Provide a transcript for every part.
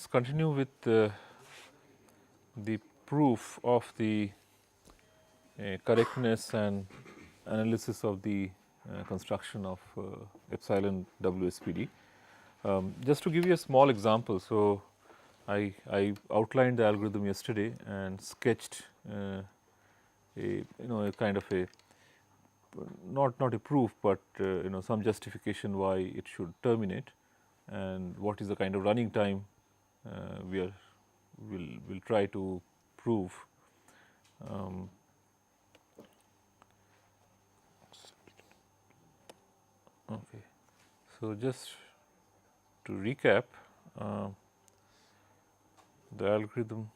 us continue with the proof of the correctness and analysis of the construction of Epsilon WSPD. Just to give you a small example, so I outlined the algorithm yesterday and sketched a kind of a not a proof, but some justification why it should terminate, and what is the kind of running time we'll try to prove. Okay, so just to recap, the algorithm.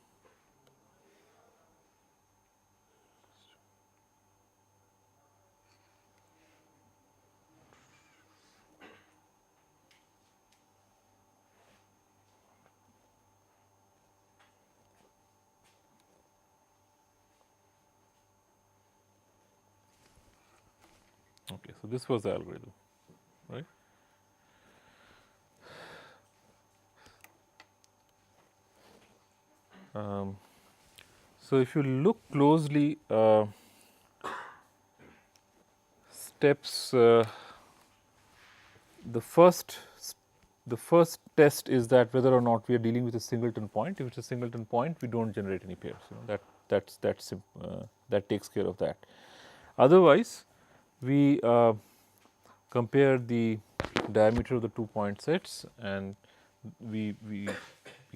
Okay, so this was the algorithm, right? So if you look closely, steps, the first test is that whether or not we are dealing with a singleton point. If it's a singleton point, we don't generate any pairs. That takes care of that. Otherwise, we compare the diameter of the 2 point sets, and we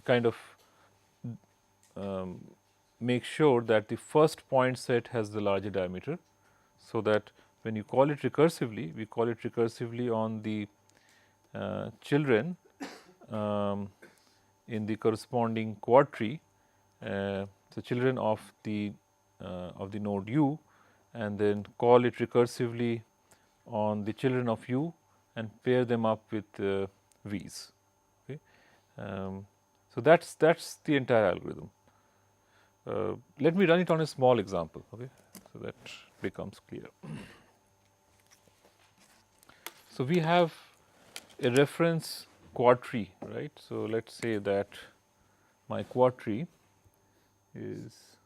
kind of make sure that the first point set has the larger diameter, so that when you call it recursively, we call it recursively on the children in the corresponding quad tree, so children of the node u, and then call it recursively on the children of u and pair them up with v's. Okay. So that's the entire algorithm. Let me run it on a small example, okay, so that becomes clear. So we have a reference quad tree, right? So let's say that my quad tree is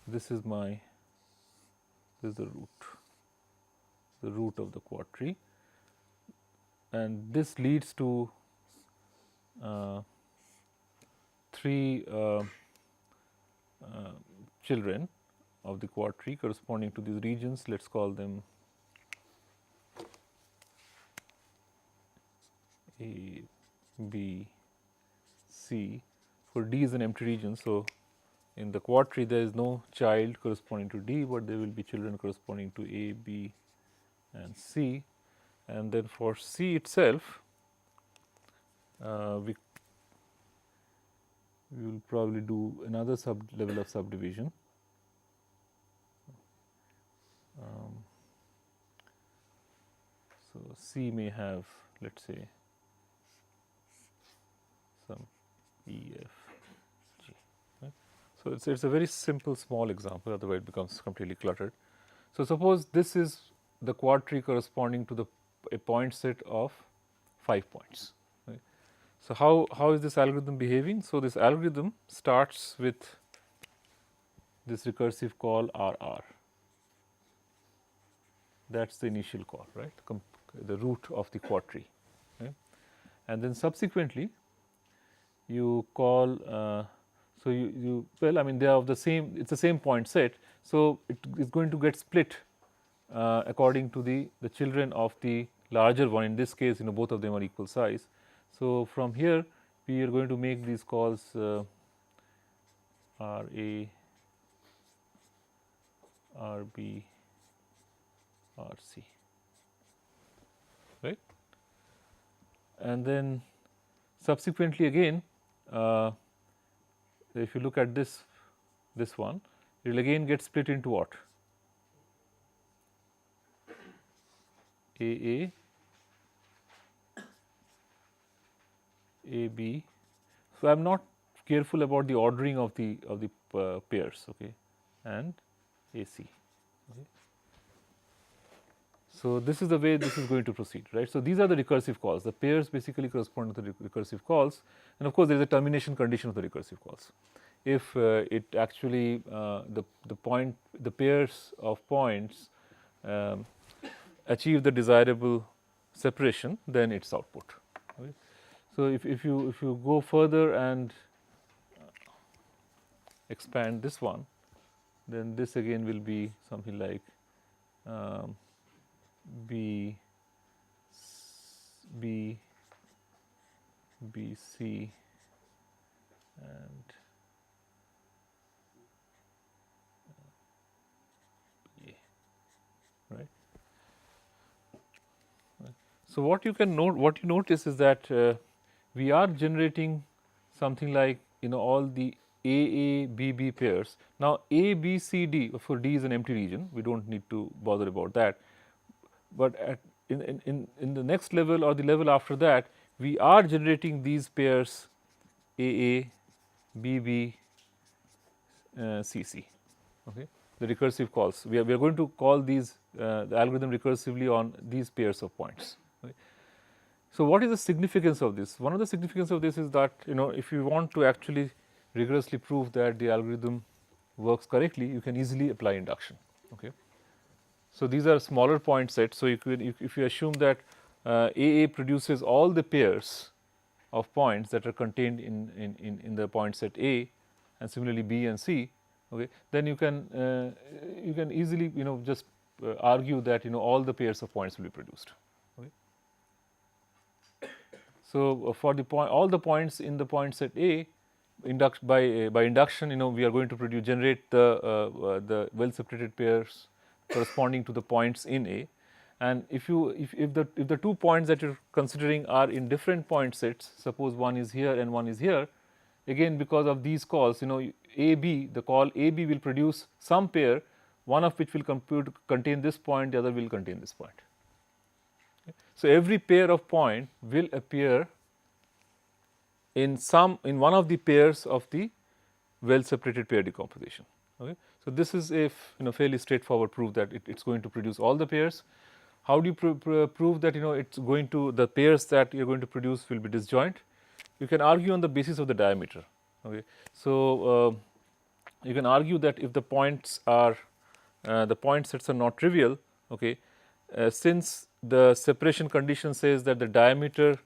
this is the root of the quad tree, and this leads to 3 children of the quad tree corresponding to these regions. Let's call them A, B, C. For D is an empty region, so in the quad tree there is no child corresponding to D, but there will be children corresponding to A, B, and C. And then for C itself, we will probably do another level of subdivision. So C may have, let's say, some E, F, G. Right? So it's a very simple, small example. Otherwise, it becomes completely cluttered. So suppose this is the quad tree corresponding to a point set of 5 points. Right? So how is this algorithm behaving? So this algorithm starts with this recursive call RR. That's the initial call, right? The root of the quad tree, right? And then subsequently you call, so you well, I mean, they are of the same, it's the same point set, so it is going to get split according to the children of the larger one. In this case, both of them are equal size. So from here we are going to make these calls RA, RB, RC, right? And then subsequently again, if you look at this one, it will again get split into what? AA, A B. So, I am not careful about the ordering of the pairs, okay, and A C. Okay. So, this is the way this is going to proceed, right. So, these are the recursive calls. The pairs basically correspond to the recursive calls, and of course, there is a termination condition of the recursive calls. If it actually the pairs of points achieve the desirable separation, then its output. Okay. So, if you go further and expand this one, then this again will be something like B C and A, right. So, what you notice is that we are generating something like all the AA BB pairs. Now, A B C D, for D is an empty region, we do not need to bother about that, but in the next level or the level after that, we are generating these pairs AA BB CC. Okay. The recursive calls, we are going to call these the algorithm recursively on these pairs of points. Okay. So, what is the significance of this? One of the significance of this is that if you want to actually rigorously prove that the algorithm works correctly, you can easily apply induction. Okay. So, these are smaller point sets. So, if you assume that AA produces all the pairs of points that are contained in the point set A, and similarly B and C, okay, then you can easily just argue that all the pairs of points will be produced. Okay. So, for the all the points in the point set A, by induction, we are going to generate the well separated pairs corresponding to the points in A, and if the 2 points that you are considering are in different point sets, suppose one is here and one is here, again because of these calls, AB, the call AB will produce some pair, one of which will contain this point, the other will contain this point. Okay. So, every pair of point will appear in one of the pairs of the well separated pair decomposition. Okay. So, this is a fairly straightforward proof that it is going to produce all the pairs. How do you prove that it's going to, the pairs that you are going to produce will be disjoint? You can argue on the basis of the diameter. Okay. So, you can argue that if the points are the point sets are not trivial, okay, since the separation condition says that the diameter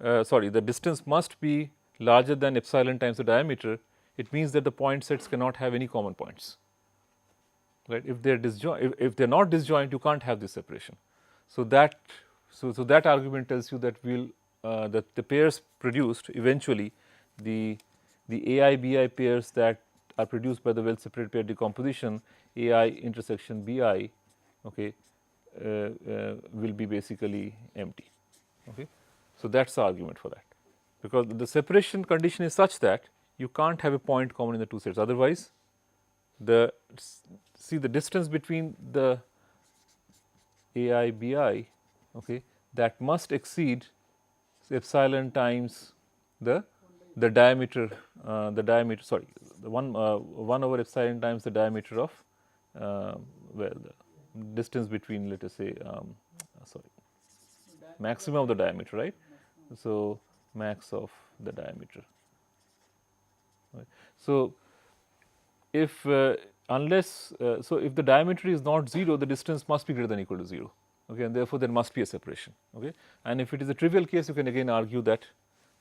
the distance must be larger than epsilon times the diameter, it means that the point sets cannot have any common points, right. If they are disjoint, if they are not disjoint, you can't have this separation. So, that argument tells you that that the pairs produced eventually, the AI BI pairs that are produced by the well separated pair decomposition, AI intersection BI, okay, will be basically empty. Okay. So, that is the argument for that, because the separation condition is such that you can't have a point common in the two sets, otherwise the distance between the AI BI, okay, that must exceed epsilon times the diameter, sorry, the 1 over epsilon times the diameter of the distance between, let us say, maximum of the diameter, right. So, max of the diameter. Right. So, if unless if the diameter is not 0, the distance must be greater than or equal to 0, okay, and therefore there must be a separation. Okay. And if it is a trivial case, you can again argue that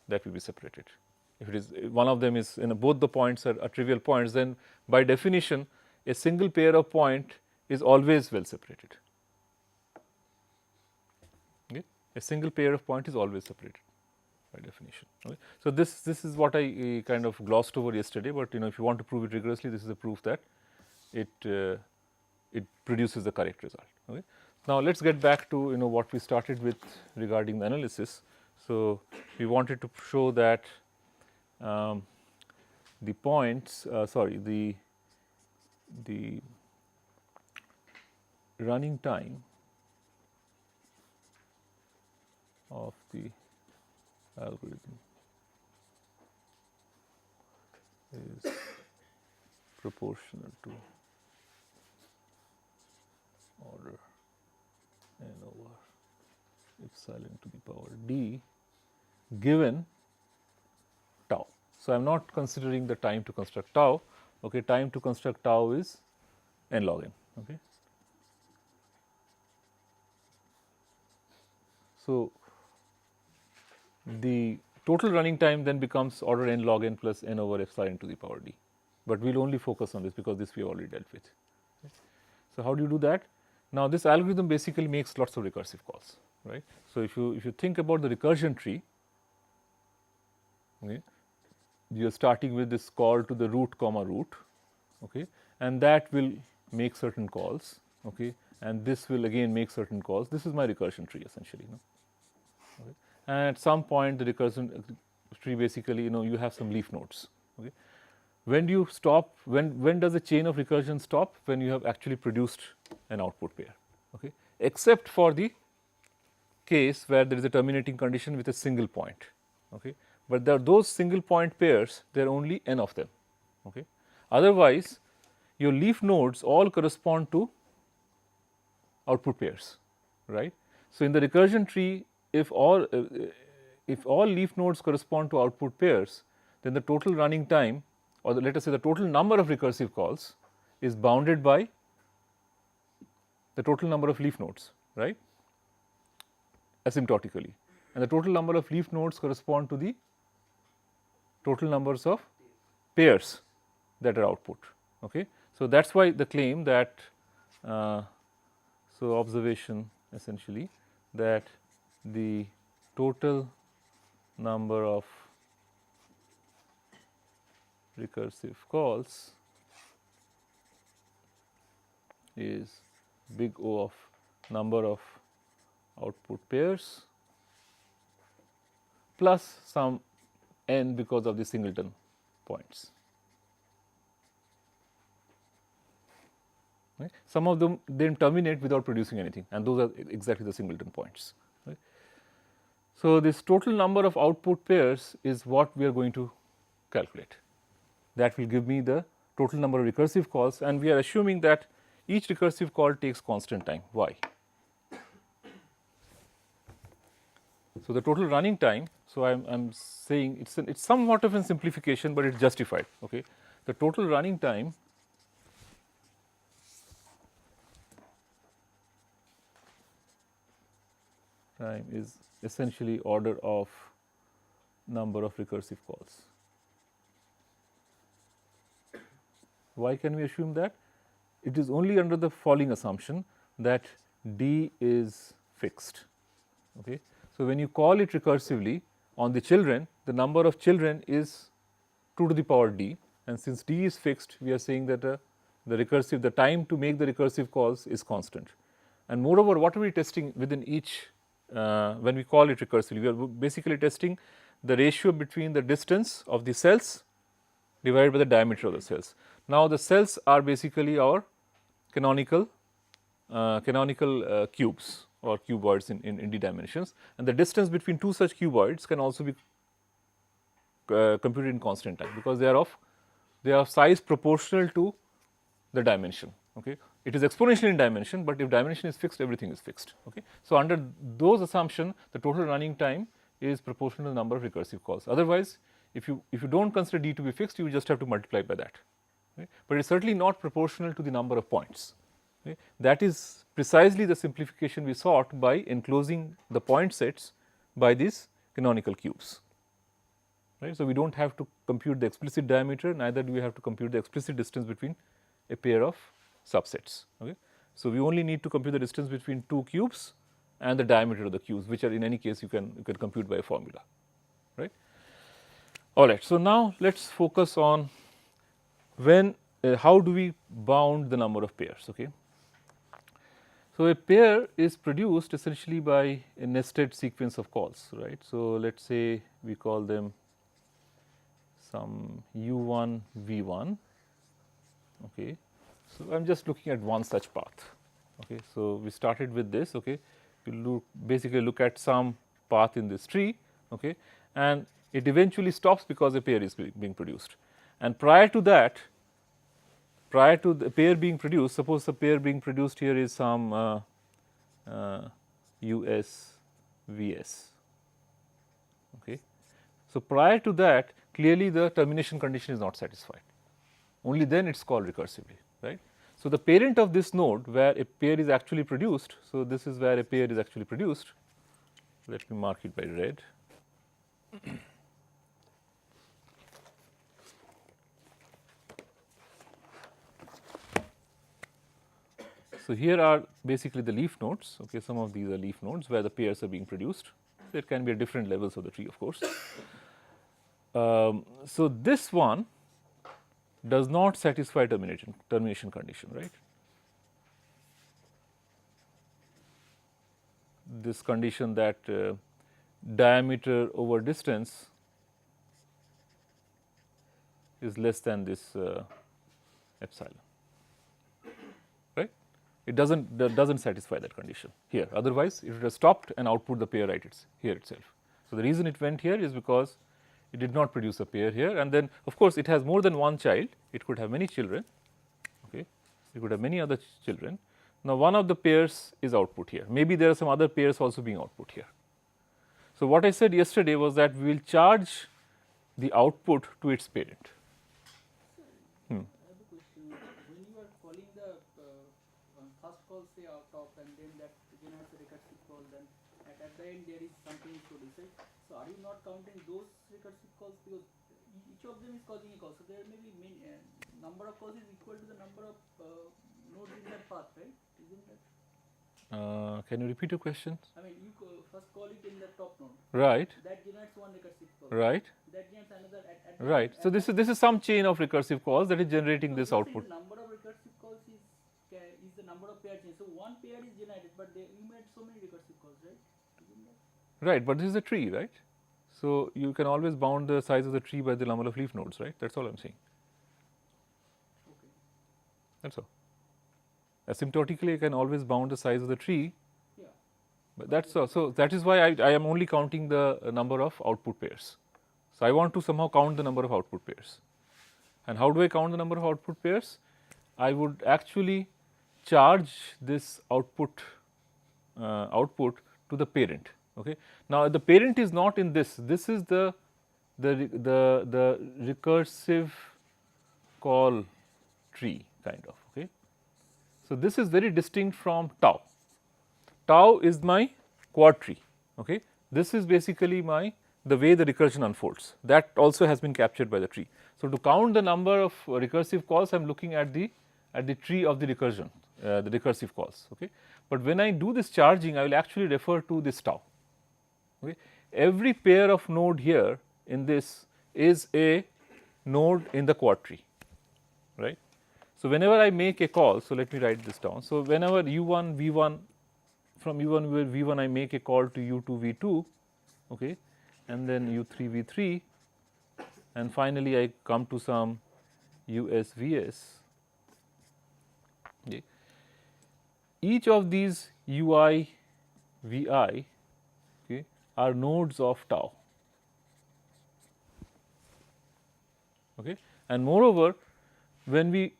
will be separated. If it is one of them is both the points are trivial points, then by definition a single pair of point is always well separated. Okay. A single pair of point is always separated by definition. Okay. So, this is what I kind of glossed over yesterday, but if you want to prove it rigorously, this is a proof that it produces the correct result. Okay. Now, let us get back to what we started with regarding the analysis. So, we wanted to show that the points the running time of the algorithm is proportional to order n over epsilon to the power d given tau. So, I am not considering the time to construct tau. Okay, time to construct tau is n log n. Okay. So, the total running time then becomes order n log n plus n over epsilon to the power d, but we will only focus on this because this we have already dealt with. Okay. So, how do you do that? Now, this algorithm basically makes lots of recursive calls, right. So, if you think about the recursion tree, okay, you are starting with this call to the root comma root, okay, and that will make certain calls, okay, and this will again make certain calls. This is my recursion tree essentially. No? Okay. And at some point the recursion tree basically, you have some leaf nodes. Okay. When do you stop? When does the chain of recursion stop? When you have actually produced an output pair. Okay. Except for the case where there is a terminating condition with a single point. Okay. But there are those single point pairs, there are only n of them. Okay. Otherwise, your leaf nodes all correspond to output pairs, right. So, in the recursion tree, if all leaf nodes correspond to output pairs, then the total running time, or let us say the total number of recursive calls, is bounded by the total number of leaf nodes, right, asymptotically, and the total number of leaf nodes correspond to the total numbers of pairs that are output. Okay. So, that is why the claim that so observation essentially that the total number of recursive calls is big O of number of output pairs plus some n because of the singleton points. Right. Some of them then terminate without producing anything, and those are exactly the singleton points. Right. So, this total number of output pairs is what we are going to calculate. That will give me the total number of recursive calls, and we are assuming that each recursive call takes constant time. Why? So, the total running time, so I am saying it's somewhat of a simplification, but it's justified. Okay. The total running time is essentially order of number of recursive calls. Why can we assume that? It is only under the following assumption that d is fixed. Okay. So, when you call it recursively on the children, the number of children is 2 to the power d, and since d is fixed, we are saying that the time to make the recursive calls is constant. And moreover, what are we testing within each when we call it recursively? We are basically testing the ratio between the distance of the cells divided by the diameter of the cells. Now, the cells are basically our canonical cubes or cuboids in d dimensions, and the distance between two such cuboids can also be computed in constant time, because they are of size proportional to the dimension. Okay. It is exponential in dimension, but if dimension is fixed, everything is fixed. Okay. So, under those assumptions, the total running time is proportional to the number of recursive calls. Otherwise, if you do not consider d to be fixed, you just have to multiply by that. Okay. But it is certainly not proportional to the number of points. Okay. That is precisely the simplification we sought by enclosing the point sets by these canonical cubes. Right. So, we do not have to compute the explicit diameter, neither do we have to compute the explicit distance between a pair of subsets. Okay. So, we only need to compute the distance between two cubes and the diameter of the cubes, which are in any case you can compute by a formula. Right. All right. So, now let us focus on how do we bound the number of pairs. Okay. So, a pair is produced essentially by a nested sequence of calls, right. So, let us say we call them some u1 v1. Okay. So, I am just looking at one such path. Okay. So, we started with this. Okay. You basically look at some path in this tree, okay, and it eventually stops because a pair is being produced. And prior to that, prior to the pair being produced, suppose the pair being produced here is some US VS. Okay. So, prior to that, clearly the termination condition is not satisfied, only then it is called recursively, right. So, the parent of this node where a pair is actually produced, so this is where a pair is actually produced, let me mark it by red. So, here are basically the leaf nodes, okay. Some of these are leaf nodes where the pairs are being produced. There can be at different levels of the tree, of course. So, this one does not satisfy termination condition, right. This condition that diameter over distance is less than this epsilon, right. It doesn't satisfy that condition here, otherwise it would have stopped and output the pair right here itself. So, the reason it went here is because it did not produce a pair here, and then of course, it has more than one child, it could have many children, okay. It could have many other children. Now, one of the pairs is output here, maybe there are some other pairs also being output here. So, what I said yesterday was that we will charge the output to its parent. I have a question. When you are calling the first call say out of and then that generates a recursive call, then at the end there is something produced, right? So, are you not counting those recursive calls because each of them is causing a call? So, there may be many, number of calls is equal to the number of nodes in that path, right? Isn't that? Can you repeat your question? I mean, you first call it in the top node. Right. That generates one recursive call. Right. That generates another. Right. So, this is some chain of recursive calls that is generating this output. The number of recursive calls is the number of pair chains. So, one pair is generated, but you made so many recursive calls, right? Isn't that? Right, but this is a tree, right. So, you can always bound the size of the tree by the number of leaf nodes, right. That is all I am saying. Okay. That is all. Asymptotically, I can always bound the size of the tree, Yeah. but that is all. So, that is why I am only counting the number of output pairs. So, I want to somehow count the number of output pairs. And how do I count the number of output pairs? I would actually charge this output to the parent. Okay. Now, the parent is not in this. This is the recursive call tree kind of. Okay. So, this is very distinct from tau. Tau is my quad tree. Okay. This is basically the way the recursion unfolds. That also has been captured by the tree. So, to count the number of recursive calls, I am looking at the tree of the recursion, the recursive calls. Okay. But when I do this charging, I will actually refer to this tau. Okay. Every pair of node here in this is a node in the quad tree, right. So, whenever I make a call, so let me write this down. So, whenever U1 V1 from U1 V1 I make a call to U2 V2, okay, and then U3 V3, and finally I come to some US VS. Okay. Each of these UI VI, okay, are nodes of tau. Okay. And moreover, when we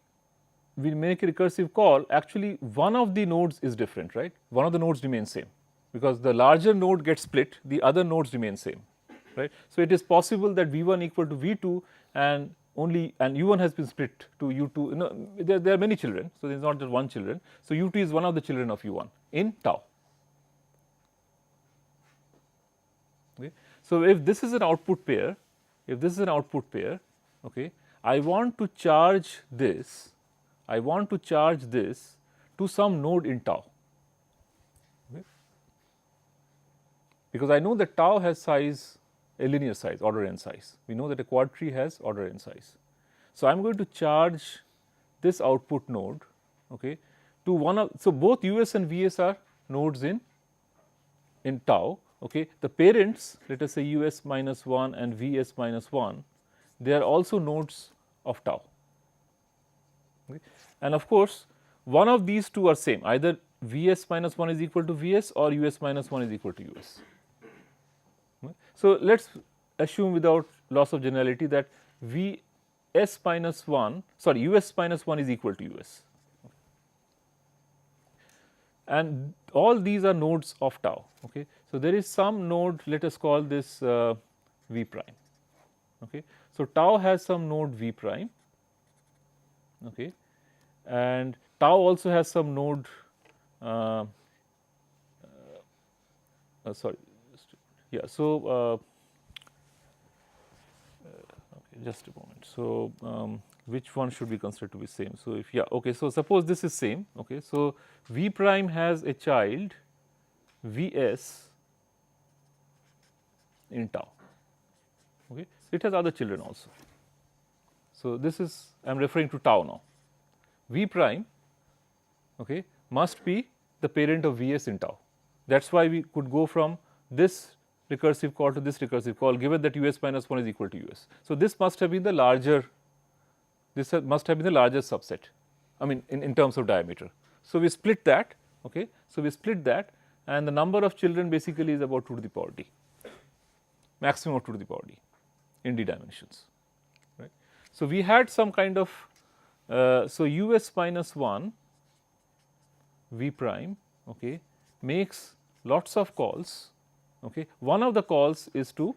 make a recursive call, actually one of the nodes is different, right. One of the nodes remains same, because the larger node gets split, the other nodes remain same, right. So, it is possible that V1 equal to V2 and U1 has been split to U2, there are many children. So, there is not just one children. So, U2 is one of the children of U1 in tau. Okay. So, if this is an output pair, okay, I want to charge this to some node in tau, okay, because I know that tau has size, a linear size, order n size. We know that a quad tree has order n size. So, I am going to charge this output node, okay, to one of, so both US and VS are nodes in tau, okay. The parents, let us say US minus 1 and VS minus 1, they are also nodes of tau. Okay. And of course, one of these two are same, either Vs minus 1 is equal to Vs or Us minus 1 is equal to Us. Okay. So, let us assume without loss of generality that V s minus 1, sorry, us minus 1 is equal to us. And all these are nodes of tau. Okay. So, there is some node, let us call this v prime. Okay. So, tau has some node v prime, okay, and tau also has some node sorry, yeah. So, okay, just a moment. So, which one should we consider to be same? So, if yeah, okay. So, suppose this is same. Okay. So, v prime has a child v s in tau. Okay. It has other children also. So, this is I am referring to tau now. V prime, okay, must be the parent of v s in tau. That is why we could go from this recursive call to this recursive call, given that us minus 1 is equal to us. So, this must have been the larger, must have been the largest subset, I mean in terms of diameter. So, we split that. Okay. So, we split that, and the number of children basically is about 2 to the power d, maximum of 2 to the power d in d dimensions, right. So, we had some kind of so us minus 1 v prime, okay, makes lots of calls. Okay. One of the calls is to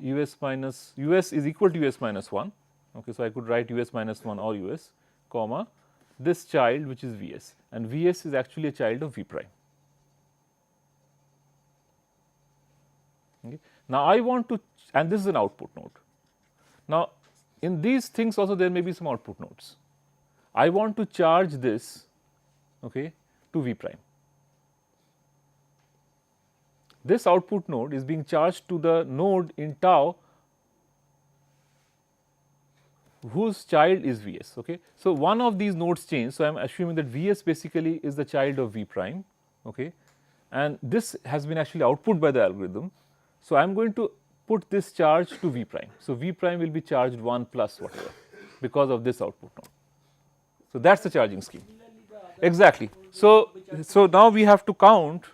us minus us is equal to us minus 1. Okay. So, I could write us minus 1 or us comma this child which is vs, and vs is actually a child of v prime. Okay. Now, I want to, and this is an output node. Now, in these things also there may be some output nodes. I want to charge this, okay, to v prime. This output node is being charged to the node in tau whose child is vs. Okay. So, one of these nodes change. So, I am assuming that vs basically is the child of v prime, okay, and this has been actually output by the algorithm. So, I am going to put this charge to v prime. So, v prime will be charged 1 plus whatever because of this output node. So, that is the charging scheme. Exactly. So, now we have to count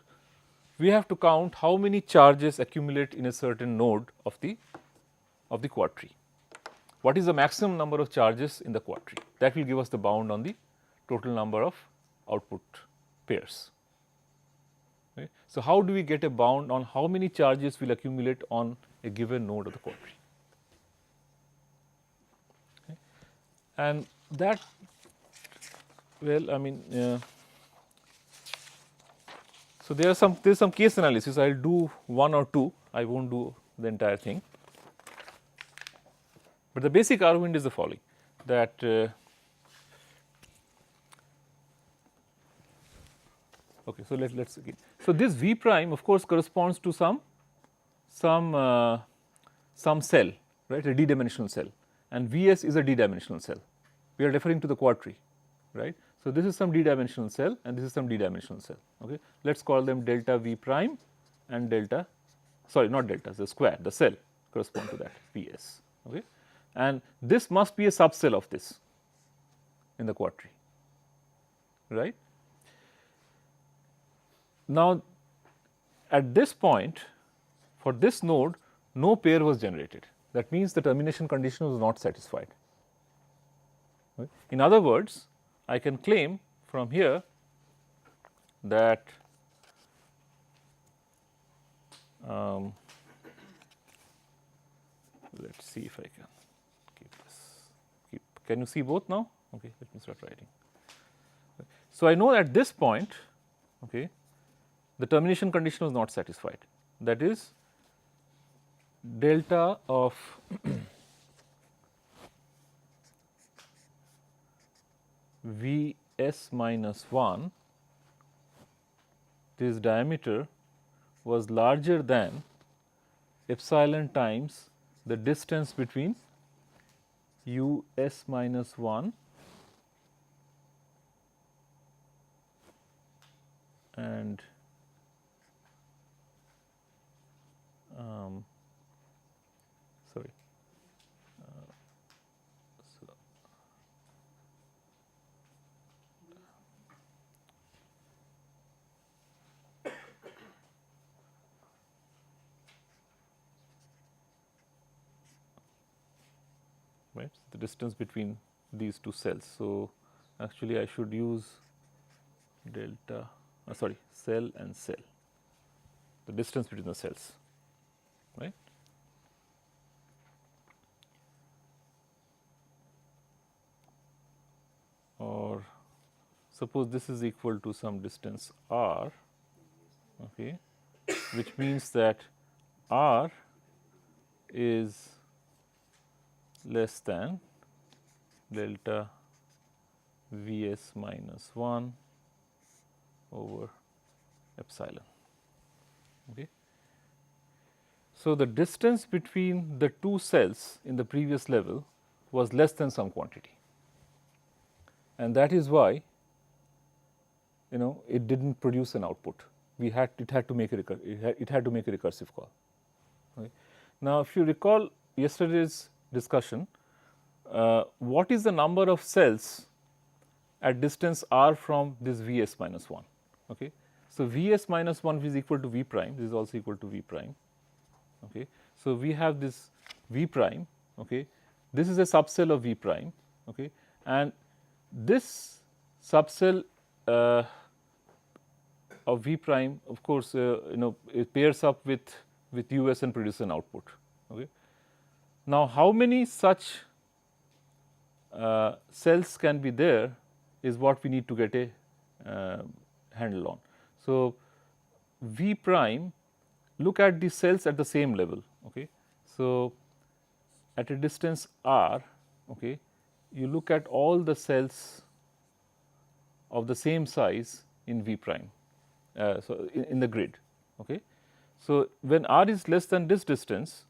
how many charges accumulate in a certain node of the quad tree. What is the maximum number of charges in the quad tree? That will give us the bound on the total number of output pairs. Okay. So, how do we get a bound on how many charges will accumulate on a given node of the quad tree? Okay. And that, well, I mean, so there is some case analysis. I will do 1 or 2. I won't do the entire thing. But the basic argument is the following, that okay. So let's again. So this v prime of course corresponds to some cell, right, a d-dimensional cell, and vs is a d-dimensional cell. We are referring to the quad tree, right. So this is some d-dimensional cell and this is some d-dimensional cell. Okay. Let us call them delta v prime and delta, sorry, not delta, the square, the cell correspond to that vs. Okay. And this must be a subcell of this in the quad tree, right. Now, at this point for this node no pair was generated, that means the termination condition was not satisfied. Right. In other words, I can claim from here that let us see if I can keep this. Can you see both now? Okay, let me start writing. So, I know at this point, okay, the termination condition was not satisfied. That is delta of v s minus 1, this diameter was larger than epsilon times the distance between u s minus 1 and sorry. right? The distance between these two cells. So, actually I should use delta, sorry, cell and cell, the distance between the cells, right? Or suppose this is equal to some distance r, okay, which means that r is less than delta Vs minus 1 over epsilon. Okay. So, the distance between the two cells in the previous level was less than some quantity, and that is why it did not produce an output. It had to make a recursive call. Okay. Now, if you recall yesterday's discussion, what is the number of cells at distance r from this Vs minus 1? Okay. So, Vs minus 1 is equal to V prime, this is also equal to V prime. Okay. So, we have this V prime, okay. This is a subcell of V prime, okay. And this subcell of V prime, of course, it pairs up with Us and produces an output. Okay. Now, how many such cells can be there is what we need to get a handle on. So, V prime, look at the cells at the same level. Okay. So, at a distance r, okay, you look at all the cells of the same size in V prime, so in the grid. Okay. So, when r is less than this distance,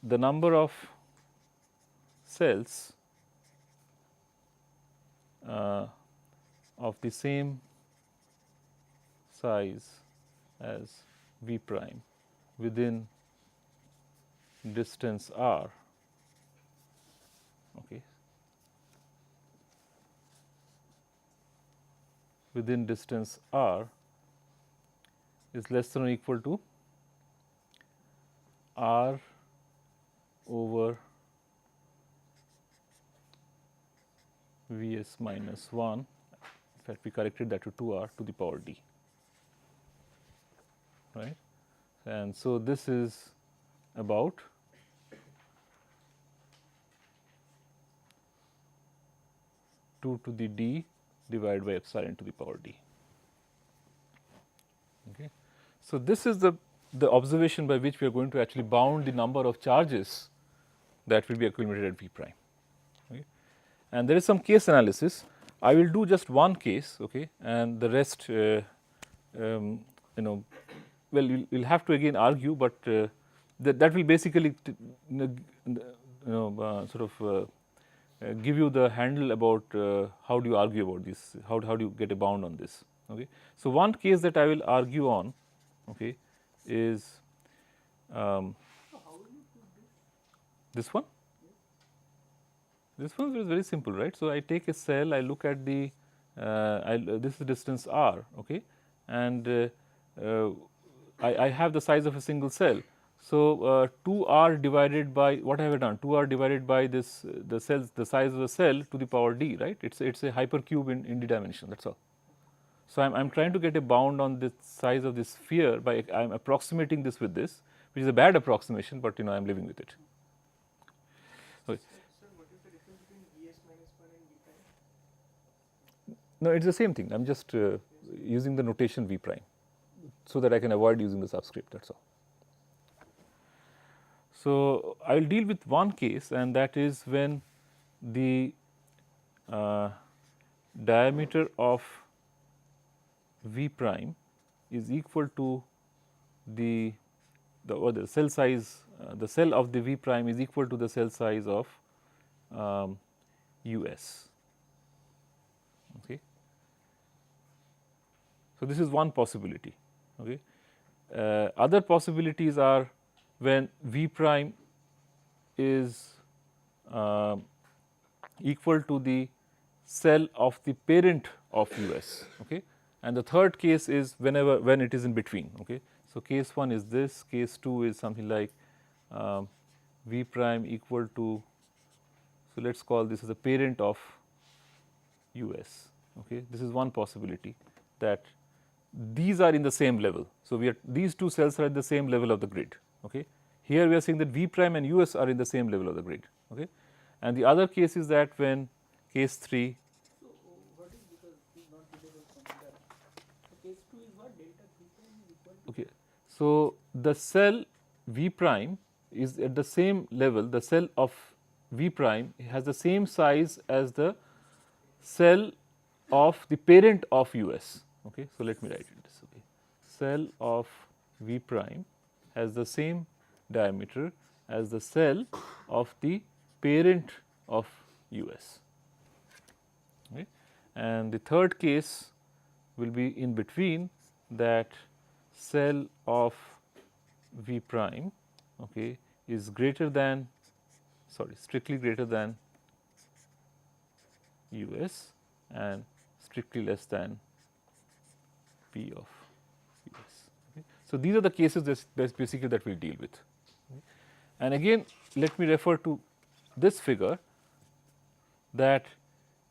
the number of cells of the same size as V prime within distance r, okay, within distance r is less than or equal to r over Vs minus 1, in fact we corrected that to 2r to the power d, right. And so, this is about two to the d divided by epsilon to the power d. Okay. So, this is the observation by which we are going to actually bound the number of charges that will be accumulated at V prime. Okay. And there is some case analysis. I will do just one case, okay, and the rest, well, you will have to again argue, but that will basically sort of give you the handle about how do you argue about this, how do you get a bound on this. Okay. So, one case that I will argue on, okay, is this one. This one is very simple, right. So, I take a cell, I look at the this is distance r, okay, and I have the size of a single cell. So, 2r divided by what have I done? 2r divided by this the size of the cell to the power d, right. It's a hypercube in d dimension. That's all. So, I'm trying to get a bound on the size of this sphere by I'm approximating this with this, which is a bad approximation, but I'm living with it. Okay. Sir, what is the difference between Vs minus 1 and V prime? No, it's the same thing. I'm just using the notation V prime, so that I can avoid using the subscript. That's all. So, I will deal with one case, and that is when the diameter of V prime is equal to the cell size, the cell of the V prime is equal to the cell size of Us. Okay. So, this is one possibility. Okay. Other possibilities are when V prime is equal to the cell of the parent of Us. Okay. And the third case is when it is in between. Okay. So, case 1 is this, case 2 is something like V prime equal to So, let us call this as a parent of US. Okay. This is one possibility, that these are in the same level. So, these two cells are at the same level of the grid. Okay. Here we are saying that V prime and US are in the same level of the grid. Okay. And the other case is that when case 3. So, what is, because it is not visible from there. So, case 2 is what, delta V prime is equal to? Okay. So, the cell V prime is at the same level, the cell of V prime has the same size as the cell of the parent of US. Okay. So, let me write it this way. Cell of V prime has the same diameter as the cell of the parent of US. Okay. And the third case will be in between, that cell of V prime, okay, is greater than, sorry, strictly greater than US and strictly less than P of US. Okay. So, these are the cases that's basically that we will deal with. Okay. And again, let me refer to this figure, that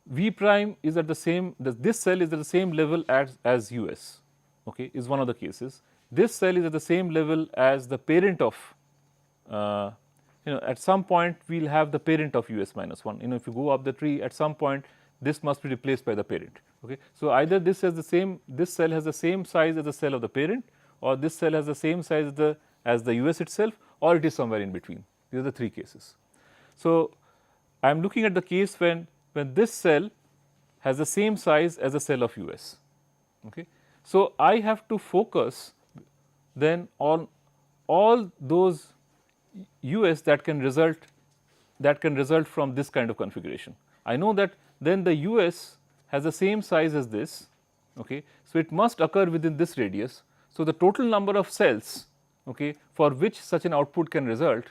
V prime is at the same, this cell is at the same level as US, okay, is one of the cases. This cell is at the same level as the parent of, at some point we will have the parent of US minus 1. If you go up the tree, at some point this must be replaced by the parent. Okay. So, either this has the same, this cell has the same size as the cell of the parent, or this cell has the same size as the US itself, or it is somewhere in between. These are the three cases. So, I am looking at the case when this cell has the same size as the cell of US. Okay. So, I have to focus then on all those US that can result from this kind of configuration. I know that then the US has the same size as this. Okay. So, it must occur within this radius. So, the total number of cells, okay, for which such an output can result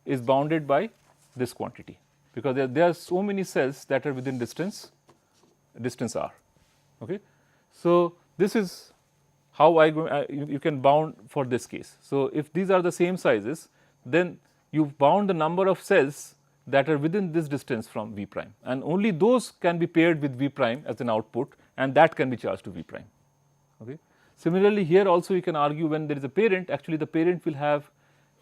is bounded by this quantity, because there are so many cells that are within distance r. Okay. So, this is how you can bound for this case. So, if these are the same sizes, then you bound the number of cells that are within this distance from V prime, and only those can be paired with V prime as an output, and that can be charged to V prime. Okay. Similarly, here also you can argue when there is a parent, actually the parent will have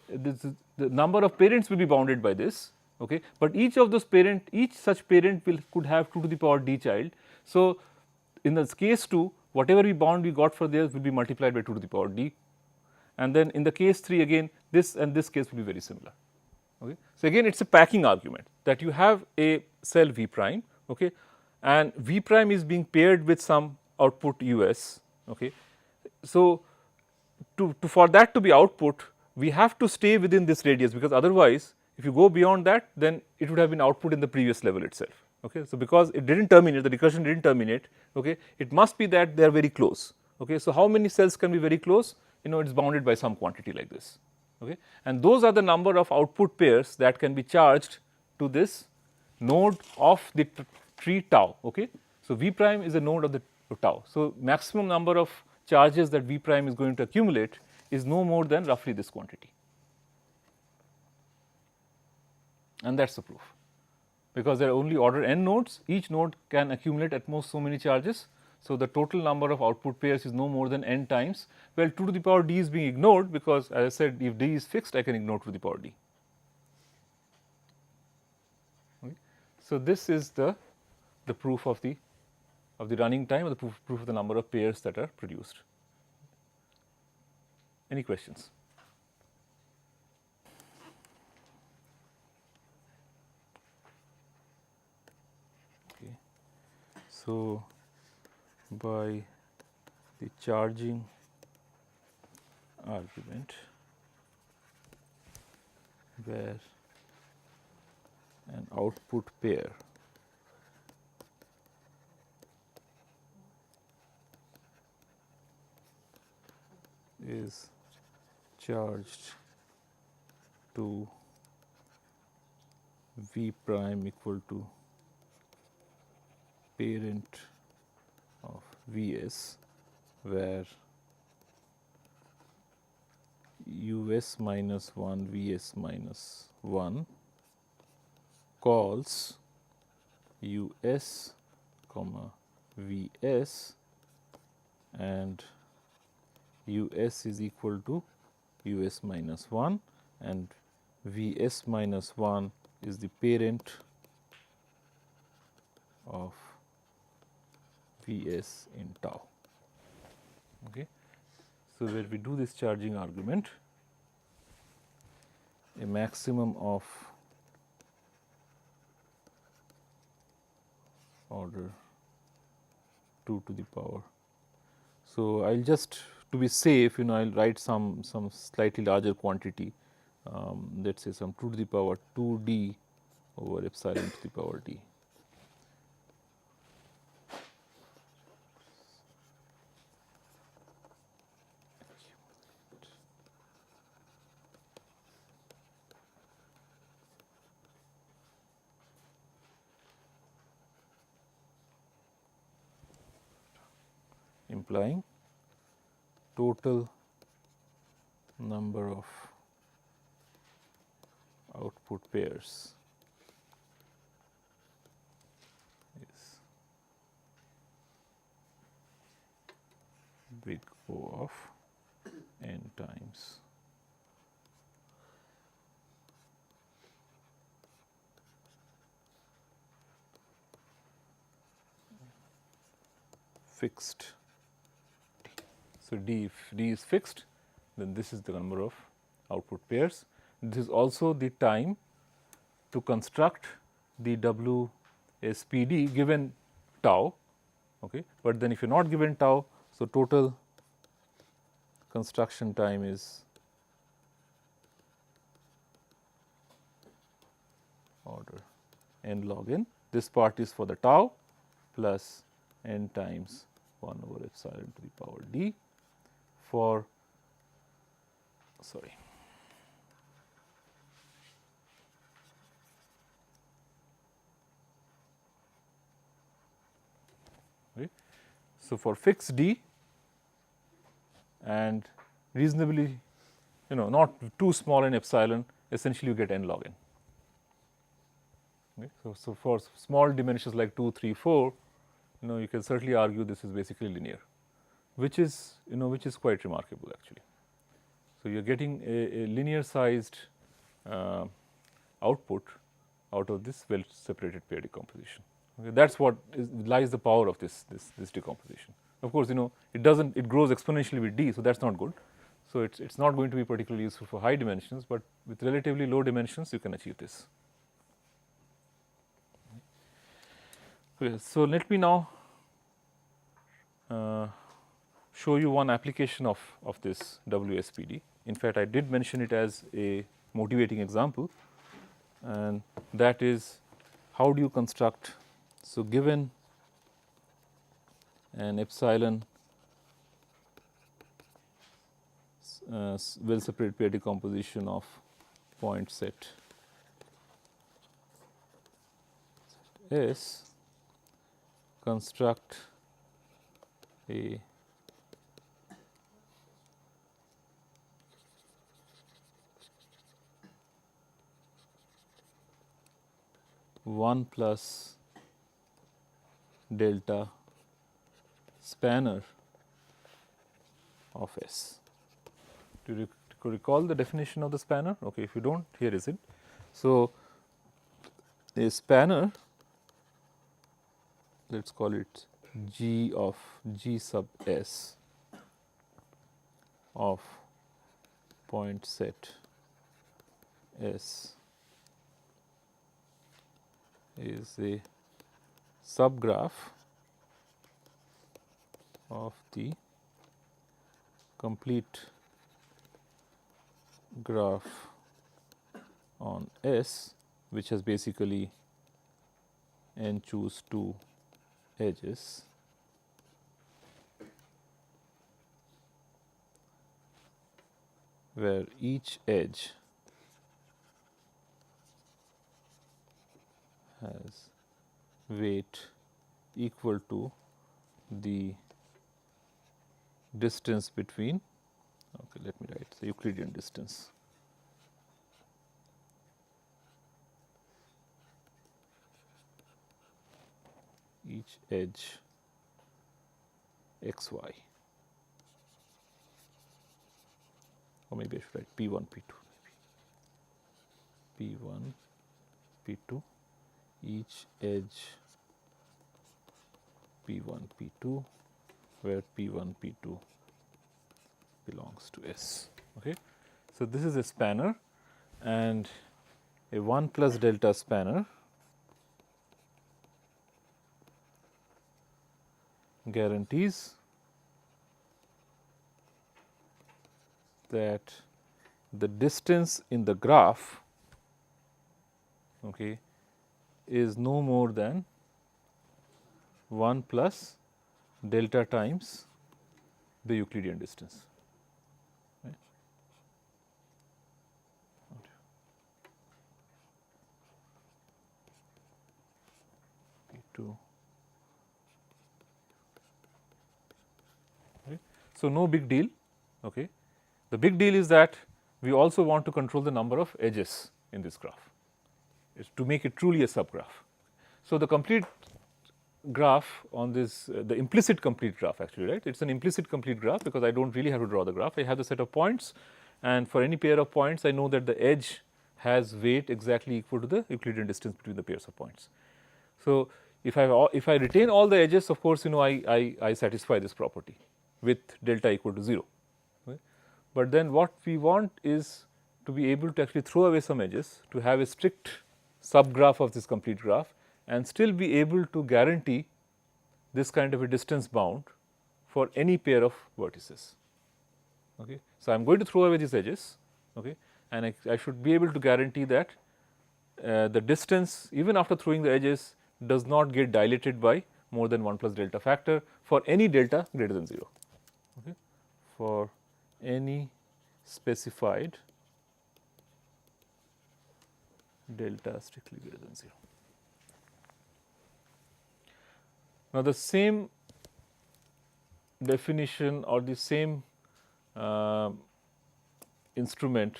the number of parents will be bounded by this. Okay. But each of those each such parent could have 2 to the power d child. So, in this case 2, whatever we bound we got for there will be multiplied by 2 to the power d, and then in the case 3 again this and this case will be very similar. Okay. So, again it is a packing argument that you have a cell V prime, okay, and V prime is being paired with some output US. Okay. So, for that to be output, we have to stay within this radius, because otherwise if you go beyond that, then it would have been output in the previous level itself. Okay. So, because it did not terminate, the recursion did not terminate, okay, it must be that they are very close. Okay. So, how many cells can be very close? It is bounded by some quantity like this. Okay. And those are the number of output pairs that can be charged to this node of the tree tau. Okay. So, V prime is a node of the tau. So, maximum number of charges that V prime is going to accumulate is no more than roughly this quantity, and that is the proof, because there are only order n nodes, each node can accumulate at most so many charges. So, the total number of output pairs is no more than n times. Well, 2 to the power d is being ignored, because as I said, if d is fixed I can ignore 2 to the power d. Okay. So, this is the proof of the running time, or the proof of the number of pairs that are produced. Any questions? Okay. So, by the charging argument, where an output pair is charged to V prime equal to parent of Vs, where Us minus 1 Vs minus 1 calls US comma VS and US is equal to US minus 1 and VS minus 1 is the parent of Vs in tau. Okay. So, where we do this charging argument, a maximum of order 2 to the power. So, I will just to be safe, I will write some slightly larger quantity, let us say some 2 to the power 2d over epsilon to the power d. Implying total number of output pairs is big O of n times fixed. So, d, if d is fixed, then this is the number of output pairs. This is also the time to construct the WSPD given tau, okay. But then if you are not given tau, so total construction time is order n log n. This part is for the tau plus n times 1 over epsilon to the power d for sorry. Okay. So, for fixed d and reasonably not too small in epsilon, essentially you get n log n. Okay. So, for small dimensions like 2, 3, 4, you can certainly argue this is basically linear, which is quite remarkable actually. So, you are getting a linear sized output out of this well separated pair decomposition. Okay. That is what lies the power of this decomposition. Of course, it grows exponentially with d, so that is not good. So, it is not going to be particularly useful for high dimensions, but with relatively low dimensions you can achieve this. Okay. So, let me now show you one application of this WSPD. In fact, I did mention it as a motivating example, and that is how do you construct. So, given an epsilon well separated pair decomposition of point set S, construct a one plus delta spanner of S. Do you recall the definition of the spanner? Okay, if you do not, here is it. So, a spanner, let us call it G of G sub S of point set S is a subgraph of the complete graph on S, which has basically n choose 2 edges where each edge has weight equal to the distance between, okay, let me write the Euclidean distance each edge x y, or maybe I should write P 1 P 2 maybe P 1 P 2 each edge P 1 P 2 where P 1 P 2 belongs to S. Okay. So, this is a spanner and a 1 plus delta spanner guarantees that the distance in the graph, okay, is no more than 1 plus delta times the Euclidean distance. Right. P2. Okay. So, no big deal. Okay. The big deal is that we also want to control the number of edges in this graph, is to make it truly a subgraph. So, the complete graph on this, the implicit complete graph actually, right, it is an implicit complete graph because I do not really have to draw the graph. I have the set of points, and for any pair of points I know that the edge has weight exactly equal to the Euclidean distance between the pairs of points. So, if I retain all the edges, of course, you know, I satisfy this property with delta equal to 0. Right. But then what we want is to be able to actually throw away some edges, to have a strict subgraph of this complete graph and still be able to guarantee this kind of a distance bound for any pair of vertices. Okay. So, I am going to throw away these edges, okay, and I should be able to guarantee that the distance even after throwing the edges does not get dilated by more than 1 plus delta factor for any delta greater than 0, okay, for any specified delta strictly greater than 0. Now, the same definition or the same instrument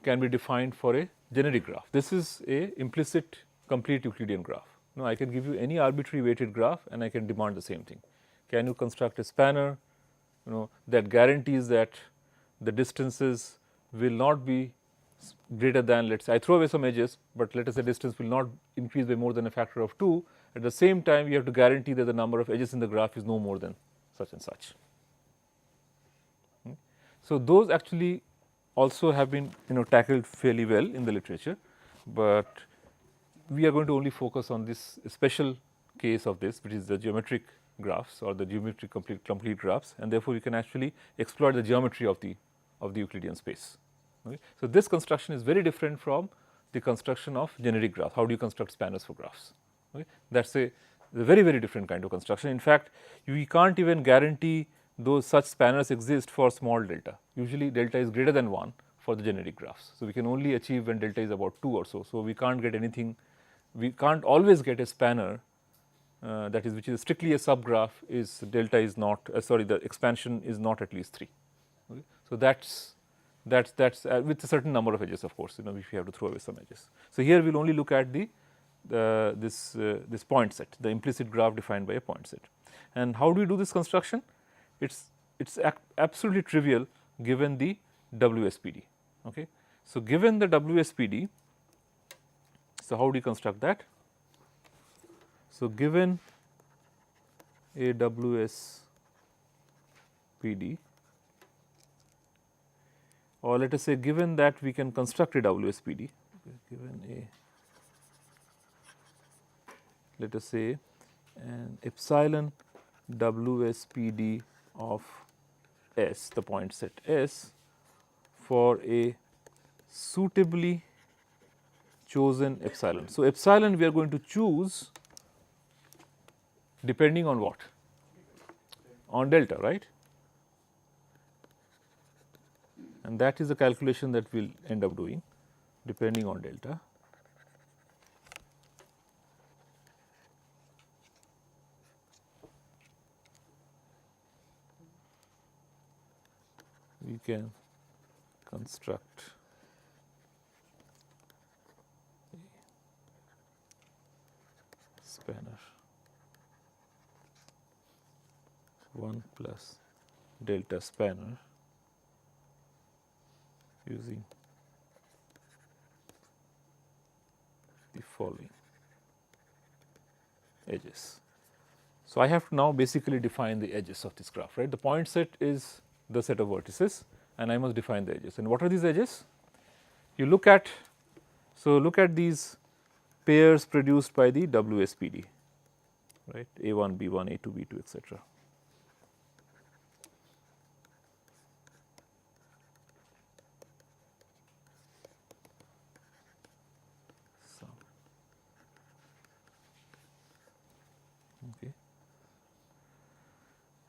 can be defined for a generic graph. This is a implicit complete Euclidean graph. Now, I can give you any arbitrary weighted graph and I can demand the same thing. Can you construct a spanner, you know, that guarantees that the distances will not be greater than, let us say, I throw away some edges, but let us say distance will not increase by more than a factor of 2. At the same time, you have to guarantee that the number of edges in the graph is no more than such and such. So, those actually also have been, you know, tackled fairly well in the literature, but we are going to only focus on this special case of this, which is the geometric graphs or the geometric complete graphs, and therefore, we can actually exploit the geometry of the Euclidean space. Okay. So, this construction is very different from the construction of generic graph. How do you construct spanners for graphs? Okay. That is a very different kind of construction. In fact, we can't even guarantee those such spanners exist for small delta. Usually, delta is greater than 1 for the generic graphs. So, we can only achieve when delta is about 2 or so. So, we can't get anything, we can't always get a spanner that is which is strictly a subgraph is delta is not the expansion is not at least 3. Okay. So, that's with a certain number of edges, of course, you know, if you have to throw away some edges. So, here we will only look at this point set, the implicit graph defined by a point set. And how do we do this construction? It's absolutely trivial given the WSPD. Okay. So, given the WSPD, so how do you construct that? So, given a WSPD, or let us say given that we can construct a WSPD, given a, let us say, an epsilon WSPD of S, the point set S, for a suitably chosen epsilon. So, epsilon we are going to choose depending on what? On delta, right? And that is the calculation that we will end up doing depending on delta. We can construct a spanner 1 plus delta spanner using the following edges. So, I have to now basically define the edges of this graph, right. The point set is the set of vertices and I must define the edges. And what are these edges? You look at, so look at these pairs produced by the WSPD, right, A1, B1, A2, B2, etc. Okay.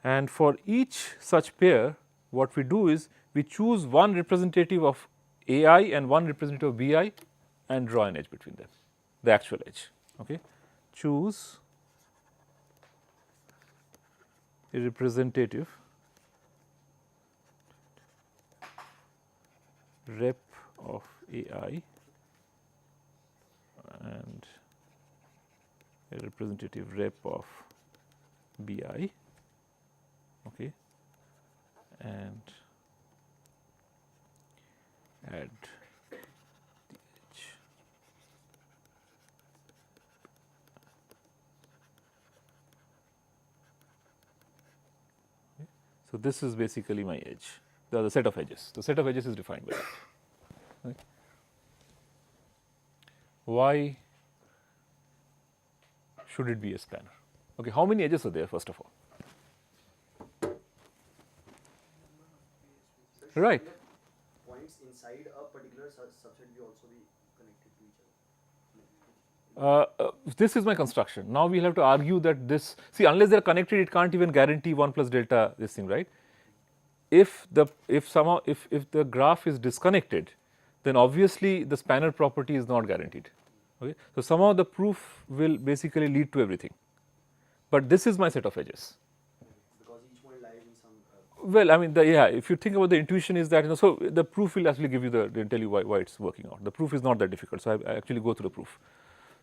And for each such pair, what we do is we choose one representative of AI and one representative of BI and draw an edge between them, the actual edge. Okay. Choose a representative rep of AI and a representative rep of BI, okay, and add the edge. Okay. So, this is basically my edge, the set of edges. The set of edges is defined by that. Okay. Why should it be a spanner? Okay, how many edges are there first of all? Right. Points inside a particular subset will also be connected to each other. This is my construction. Now we will have to argue that this, see, unless they are connected, it can't even guarantee 1 plus delta this thing, right. If the graph is disconnected, then obviously the spanner property is not guaranteed. Okay. So, somehow the proof will basically lead to everything, but this is my set of edges. Because each point lies in some. Well, I mean, if you think about the intuition is that, so the proof will actually give you tell you why it's working out. The proof is not that difficult, so I actually go through the proof.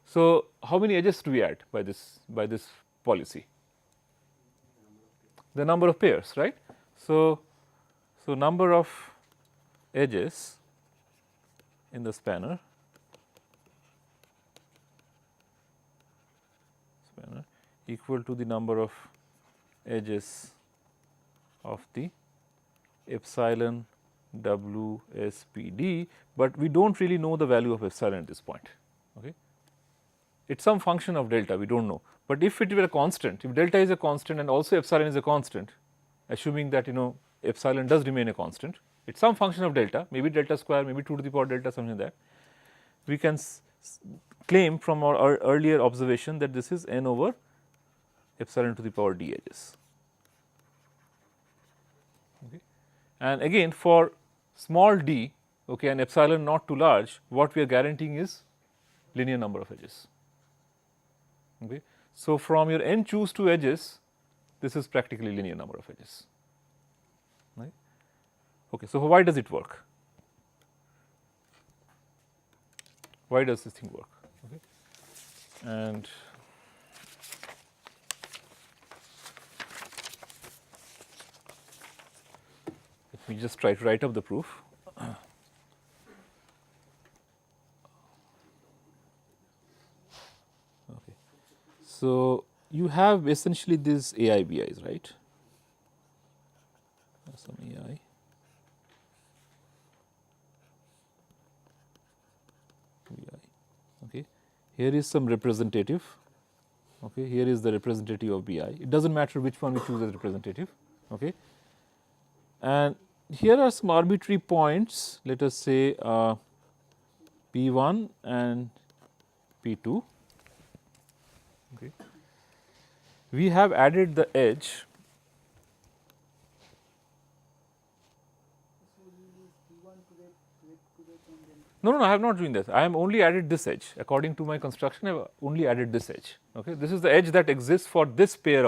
So, how many edges do we add by this policy? The number of pairs, right? So number of edges in the spanner equal to the number of edges of the epsilon WSPD, but we do not really know the value of epsilon at this point. Okay. It is some function of delta, we do not know, but if it were a constant, if delta is a constant and also epsilon is a constant, assuming that epsilon does remain a constant, it is some function of delta, maybe delta square, maybe 2 to the power delta, something like that, we can claim from our earlier observation that this is n over epsilon to the power d edges. Okay. And again, for small d, okay, and epsilon not too large, what we are guaranteeing is linear number of edges. Okay. So, from your n choose 2 edges, this is practically linear number of edges, right. Okay. So, why does it work? Why does this thing work? Okay. And let me just try to write up the proof. Okay. So, you have essentially these AIBIs, right? Some AI. Okay. Here is some representative. Okay. Here is the representative of BI. It does not matter which one we choose as representative. Okay. And here are some arbitrary points, let us say P1 and P2. Okay. We have added the edge. No, I have not doing this. I am only added this edge. According to my construction, I have only added this edge. Okay. This is the edge that exists for this pair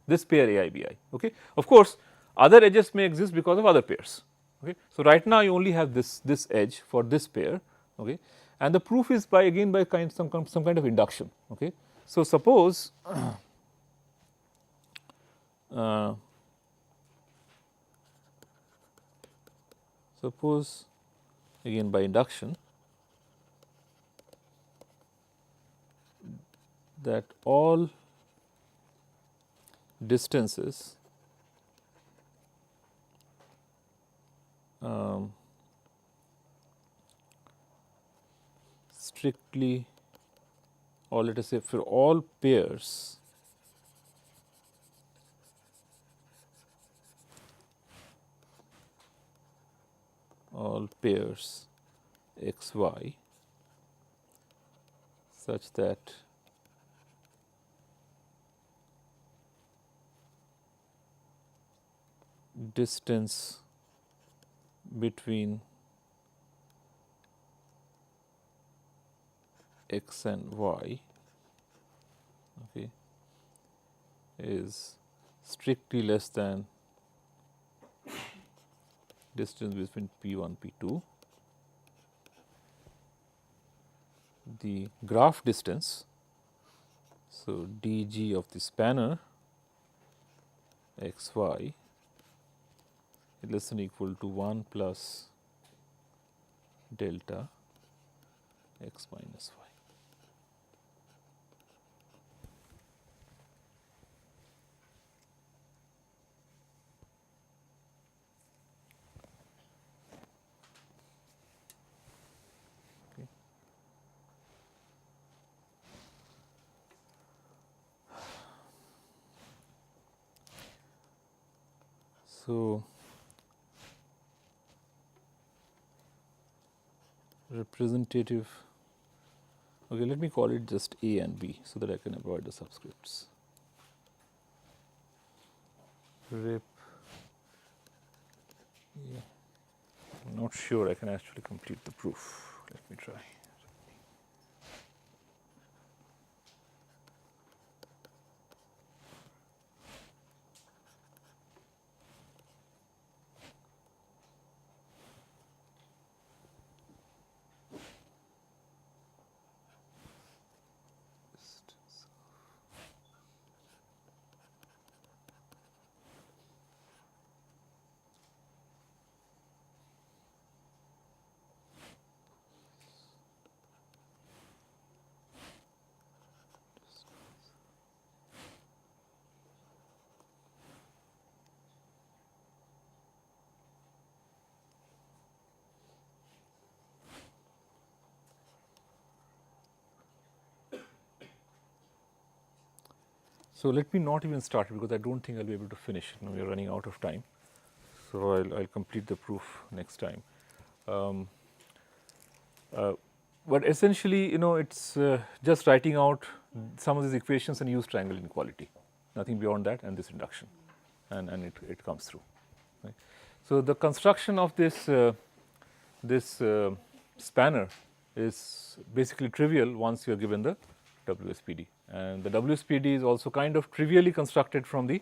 AIBI. Okay. Of course, other edges may exist because of other pairs. Okay. So, right now you only have this edge for this pair, okay. And the proof is by some kind of induction. Okay. So, suppose Suppose again by induction that all distances strictly, or let us say for all pairs x y such that distance between x and y, okay, is strictly less than distance between P1, P2. The graph distance, so dg of the spanner x y is less than or equal to 1 plus delta x minus y. So, representative, okay, let me call it just A and B so that I can avoid the subscripts. Rep, yeah. I'm not sure I can actually complete the proof. Let me try. So, let me not even start because I do not think I will be able to finish it. We are running out of time. So, I will complete the proof next time. But essentially, it is just writing out some of these equations and use triangle inequality, nothing beyond that, and this induction, and it comes through. Right. So, the construction of this spanner is basically trivial once you are given the WSPD, and the WSPD is also kind of trivially constructed from the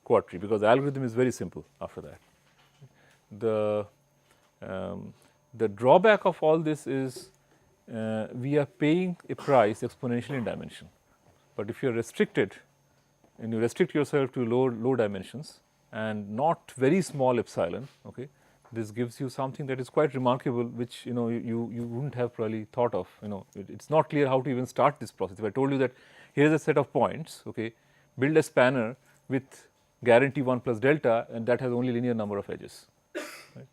quadtree because the algorithm is very simple after that. The drawback of all this is we are paying a price exponentially in dimension, but if you are restricted and you restrict yourself to low dimensions and not very small epsilon, okay, this gives you something that is quite remarkable, which you wouldn't have probably thought of. It's not clear how to even start this process. If I told you that here is a set of points, okay, build a spanner with guarantee 1 plus delta, and that has only linear number of edges. Right?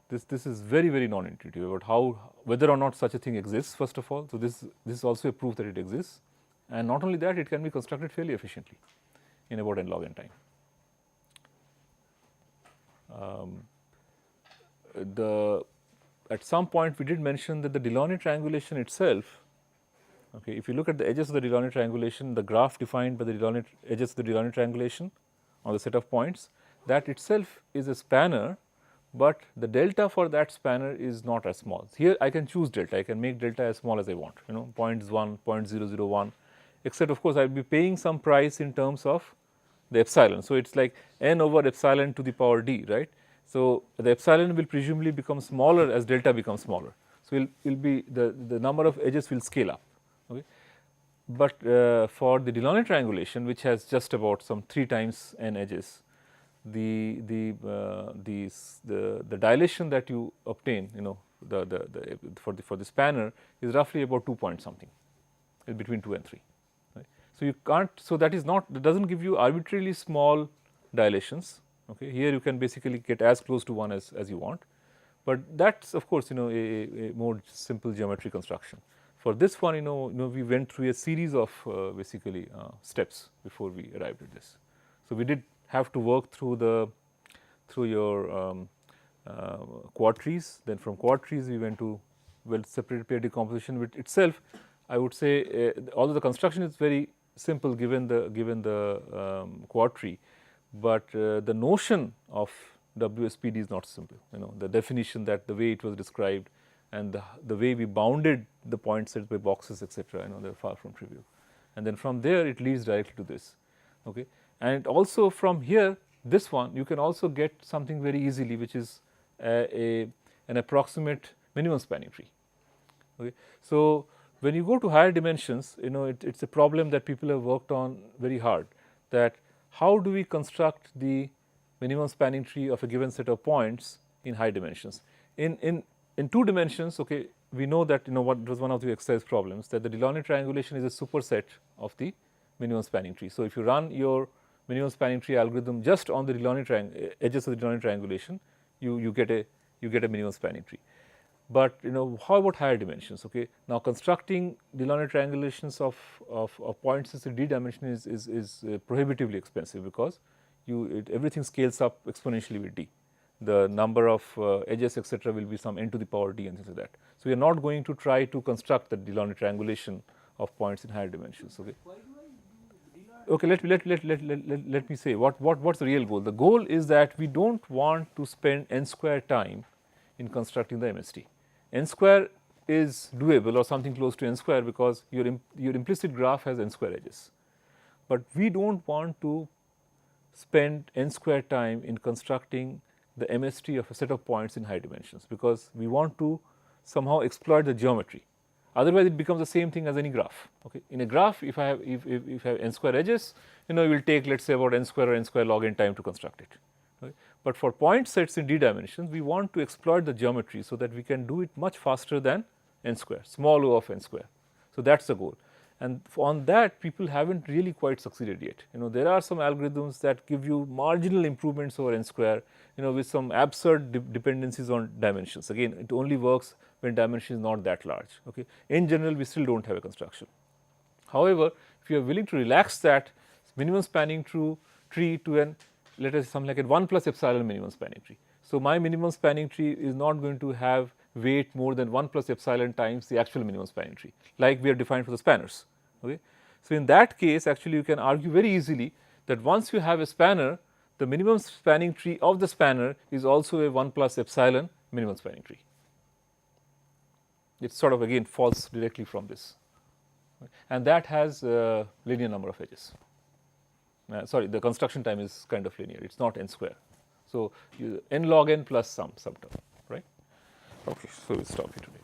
This is very non-intuitive about whether or not such a thing exists. First of all, so this is also a proof that it exists, and not only that, it can be constructed fairly efficiently in about n log n time. At some point we did mention that the Delaunay triangulation itself, okay, if you look at the edges of the Delaunay triangulation, the graph defined by the edges of the Delaunay triangulation on the set of points, that itself is a spanner, but the delta for that spanner is not as small. Here I can choose delta, I can make delta as small as I want, 0.1, 0.001, except of course I will be paying some price in terms of the epsilon. So, it is like n over epsilon to the power d, right. So, the epsilon will presumably become smaller as delta becomes smaller. So, it will be the number of edges will scale up. Okay. But for the Delaunay triangulation, which has just about some 3 times n edges, the dilation that you obtain, for the spanner is roughly about 2 point something, between 2 and 3. Right? So you can't. So that is not. That doesn't give you arbitrarily small dilations. Okay. Here you can basically get as close to 1 as you want, but that's of course a more simple geometry construction. For this one, we went through a series of basically steps before we arrived at this. So we did have to work through your quad trees. Then from quad trees we went to separated pair decomposition, which itself I would say, although the construction is very simple given the quad tree, but the notion of WSPD is not simple. The definition, that the way it was described and the way we bounded the point sets by boxes, etc. They're far from trivial. And then from there it leads directly to this. Okay. And also from here, this one you can also get something very easily, which is an approximate minimum spanning tree. Okay. So when you go to higher dimensions, it's a problem that people have worked on very hard, that how do we construct the minimum spanning tree of a given set of points in high dimensions. In 2 dimensions, okay, we know that what was one of the exercise problems, that the Delaunay triangulation is a superset of the minimum spanning tree. So if you run your minimum spanning tree algorithm just on the Delaunay edges of the Delaunay triangulation, you get a minimum spanning tree. But how about higher dimensions? Okay, now constructing Delaunay triangulations of points in D dimension is prohibitively expensive, because everything scales up exponentially with D. The number of edges, etc., will be some n to the power d and things like that. So we are not going to try to construct the Delaunay triangulation of points in higher dimensions. Okay. Why do I do Okay, let me say what's the real goal. The goal is that we don't want to spend n square time in constructing the MST. N square is doable, or something close to n square, because your implicit graph has n square edges. But we don't want to spend n square time in constructing the MST of a set of points in high dimensions, because we want to somehow exploit the geometry. Otherwise it becomes the same thing as any graph. Okay. In a graph, if I have n square edges, it will take, let's say, about n square or n square log n time to construct it. Okay. But for point sets in D dimensions, we want to exploit the geometry so that we can do it much faster than n square, small o of n square. So that's the goal. And on that, people haven't really quite succeeded yet. There are some algorithms that give you marginal improvements over n square, with some absurd dependencies on dimensions. Again, it only works when dimension is not that large. Okay. In general, we still don't have a construction. However, if you are willing to relax that minimum spanning tree to let us say something like a 1 plus epsilon minimum spanning tree. So my minimum spanning tree is not going to have weight more than 1 plus epsilon times the actual minimum spanning tree, like we have defined for the spanners. Okay. So in that case, actually you can argue very easily that once you have a spanner, the minimum spanning tree of the spanner is also a 1 plus epsilon minimum spanning tree. It sort of again falls directly from this, and that has a linear number of edges. Sorry, the construction time is kind of linear, it's not n square. So n log n plus some term, right? Okay, so we'll stop here today.